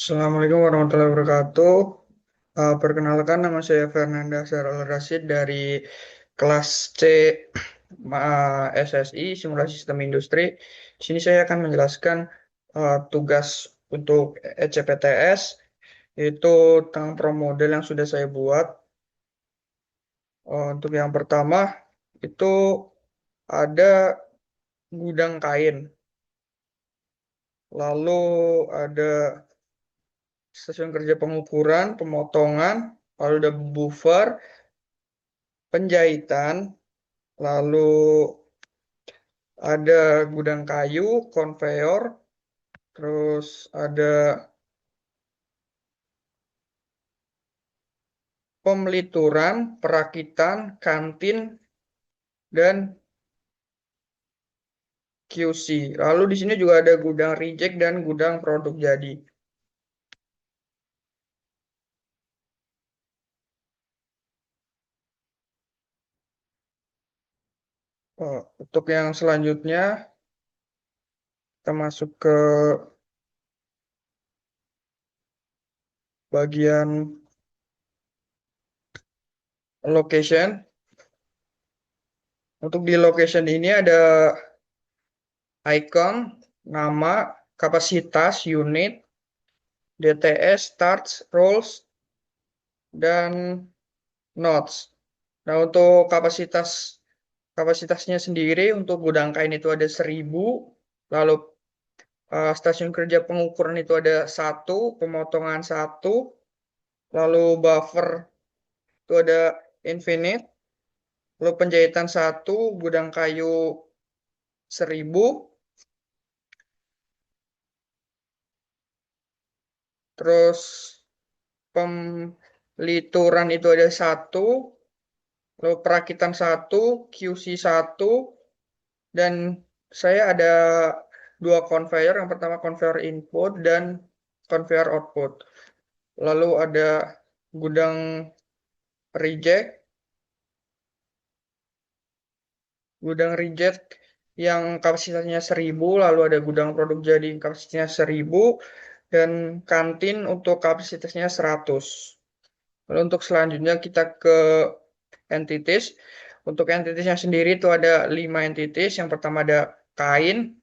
Assalamualaikum warahmatullahi wabarakatuh. Perkenalkan nama saya Fernanda Sarul Rasid dari kelas C SSI Simulasi Sistem Industri. Di sini saya akan menjelaskan tugas untuk ECPTS, yaitu tentang pro model yang sudah saya buat. Untuk yang pertama itu ada gudang kain, lalu ada stasiun kerja pengukuran, pemotongan, lalu ada buffer, penjahitan, lalu ada gudang kayu, konveyor, terus ada pemelituran, perakitan, kantin, dan QC. Lalu di sini juga ada gudang reject dan gudang produk jadi. Untuk yang selanjutnya, kita masuk ke bagian location. Untuk di location ini ada icon, nama, kapasitas, unit, DTS, starts, roles, dan notes. Nah, untuk kapasitasnya sendiri untuk gudang kain itu ada 1.000, lalu stasiun kerja pengukuran itu ada satu, pemotongan satu, lalu buffer itu ada infinite, lalu penjahitan satu, gudang kayu 1.000, terus pelituran itu ada satu, lalu perakitan satu, QC satu, dan saya ada dua conveyor. Yang pertama conveyor input dan conveyor output. Lalu ada gudang reject, yang kapasitasnya 1.000, lalu ada gudang produk jadi kapasitasnya 1.000, dan kantin untuk kapasitasnya 100. Lalu untuk selanjutnya kita ke entities. Untuk entitiesnya sendiri itu ada 5 entities. Yang pertama ada kain,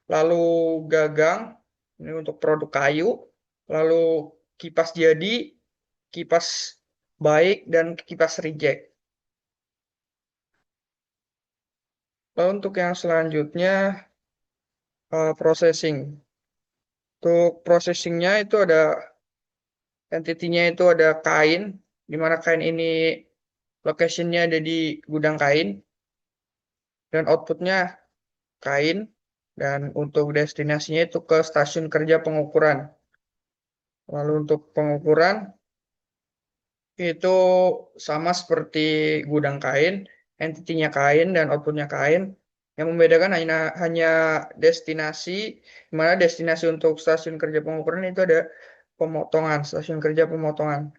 lalu gagang, ini untuk produk kayu, lalu kipas jadi, kipas baik, dan kipas reject. Lalu untuk yang selanjutnya processing. Untuk processingnya itu ada entitinya itu ada kain, di mana kain ini locationnya ada di gudang kain, dan outputnya kain, dan untuk destinasinya itu ke stasiun kerja pengukuran. Lalu untuk pengukuran itu sama seperti gudang kain, entitinya kain dan outputnya kain. Yang membedakan hanya destinasi, di mana destinasi untuk stasiun kerja pengukuran itu ada pemotongan, stasiun kerja pemotongan.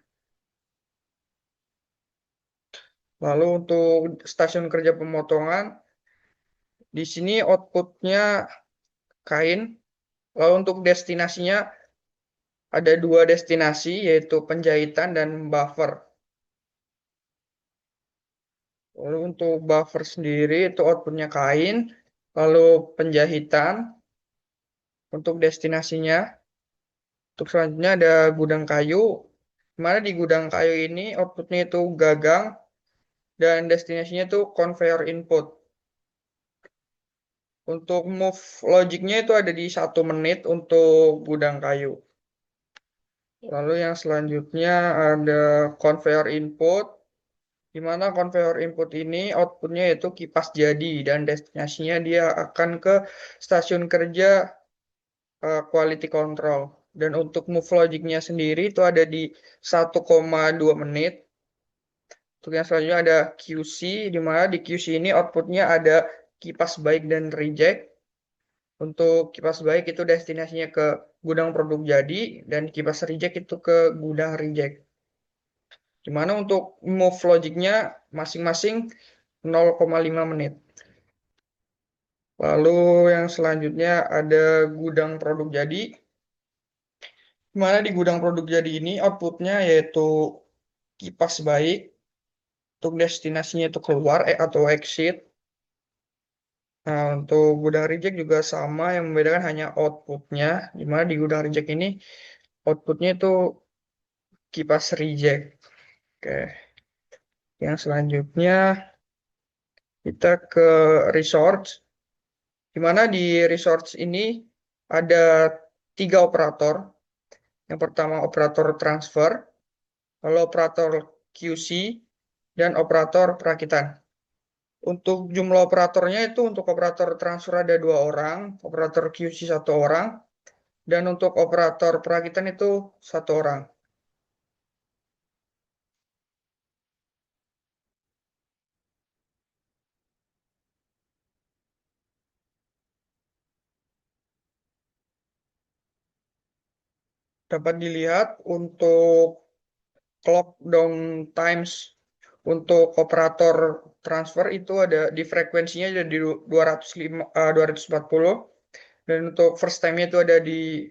Lalu untuk stasiun kerja pemotongan, di sini outputnya kain. Lalu untuk destinasinya ada dua destinasi, yaitu penjahitan dan buffer. Lalu untuk buffer sendiri itu outputnya kain, lalu penjahitan untuk destinasinya. Untuk selanjutnya ada gudang kayu, di mana di gudang kayu ini outputnya itu gagang dan destinasinya itu conveyor input. Untuk move logicnya itu ada di 1 menit untuk gudang kayu. Lalu yang selanjutnya ada conveyor input, di mana conveyor input ini outputnya itu kipas jadi dan destinasinya dia akan ke stasiun kerja quality control. Dan untuk move logicnya sendiri itu ada di 1,2 menit. Untuk yang selanjutnya ada QC, di mana di QC ini outputnya ada kipas baik dan reject. Untuk kipas baik itu destinasinya ke gudang produk jadi, dan kipas reject itu ke gudang reject. Di mana untuk move logicnya masing-masing 0,5 menit. Lalu yang selanjutnya ada gudang produk jadi, Mana di gudang produk jadi ini outputnya yaitu kipas baik untuk destinasinya itu keluar atau exit. Nah, untuk gudang reject juga sama, yang membedakan hanya outputnya. Di mana di gudang reject ini outputnya itu kipas reject. Oke, yang selanjutnya kita ke resource. Di mana di resource ini ada tiga operator. Yang pertama operator transfer, lalu operator QC, dan operator perakitan. Untuk jumlah operatornya itu untuk operator transfer ada dua orang, operator QC satu orang, dan untuk operator perakitan itu satu orang. Dapat dilihat untuk clock down times untuk operator transfer itu ada di frekuensinya ada di 205, 240, dan untuk first time-nya itu ada di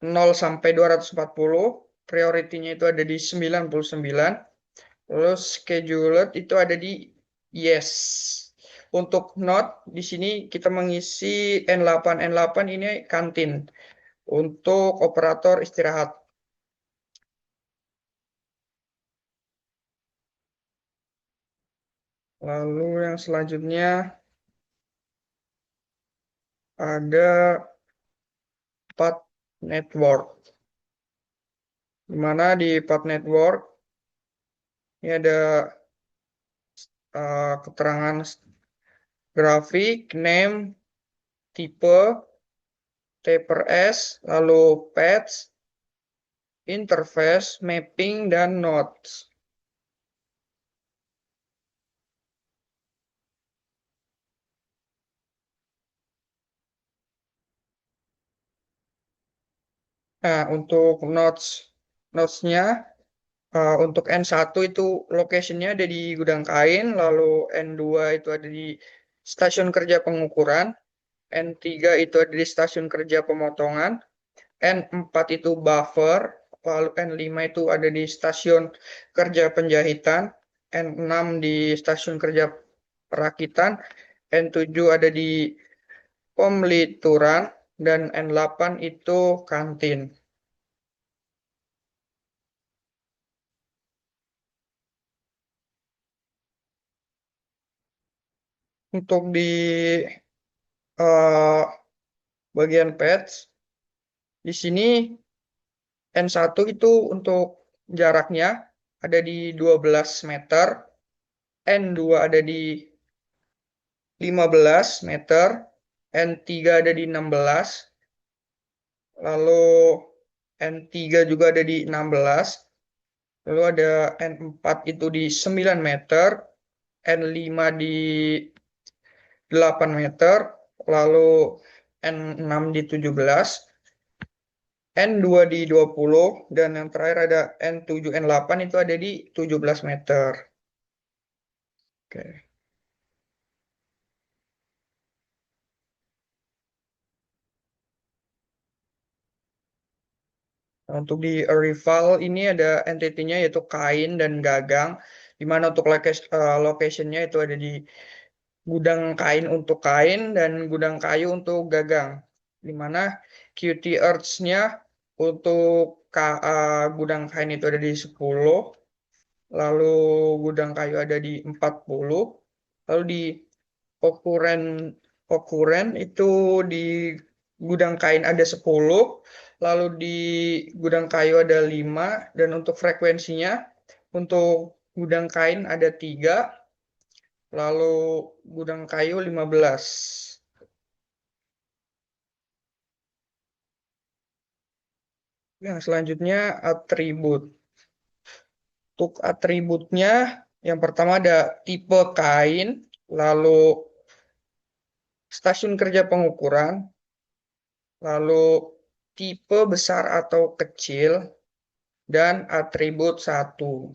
0 sampai 240, priority-nya itu ada di 99, lalu scheduled itu ada di yes. Untuk note di sini kita mengisi N8. N8 ini kantin untuk operator istirahat. Lalu yang selanjutnya ada path network. Di mana di path network ini ada keterangan grafik, name, tipe, TPS, lalu paths, interface, mapping, dan nodes. Nah, untuk nodes-nya untuk N1 itu location-nya ada di gudang kain, lalu N2 itu ada di stasiun kerja pengukuran, N3 itu ada di stasiun kerja pemotongan, N4 itu buffer, lalu N5 itu ada di stasiun kerja penjahitan, N6 di stasiun kerja perakitan, N7 ada di pemlituran, dan N8 itu kantin. Untuk di eh, bagian patch, di sini N1 itu untuk jaraknya ada di 12 meter, N2 ada di 15 meter, N3 ada di 16, lalu N3 juga ada di 16, lalu ada N4 itu di 9 meter, N5 di 8 meter, lalu N6 di 17, N2 di 20, dan yang terakhir ada N7, N8 itu ada di 17 meter. Oke. Nah, untuk di rival ini ada entity-nya yaitu kain dan gagang, di mana untuk location-nya itu ada di gudang kain untuk kain dan gudang kayu untuk gagang. Di mana QT Earths-nya untuk gudang kain itu ada di 10, lalu gudang kayu ada di 40, lalu di okuren okuren itu di gudang kain ada 10, lalu di gudang kayu ada 5, dan untuk frekuensinya untuk gudang kain ada 3, lalu gudang kayu 15. Yang selanjutnya atribut. Untuk atributnya yang pertama ada tipe kain, lalu stasiun kerja pengukuran, lalu tipe besar atau kecil, dan atribut satu.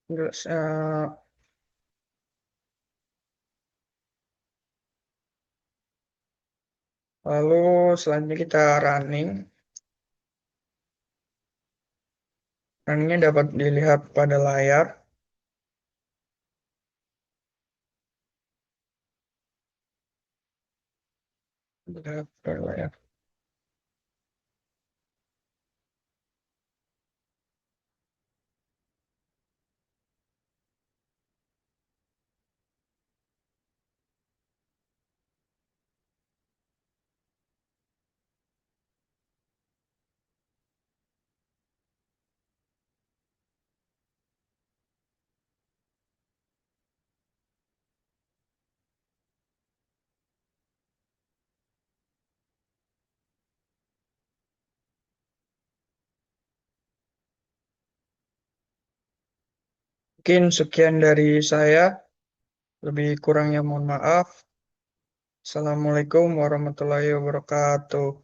Terus, Lalu selanjutnya kita running. Runningnya dapat dilihat pada layar. Dilihat pada layar. Mungkin sekian dari saya. Lebih kurangnya mohon maaf. Assalamualaikum warahmatullahi wabarakatuh.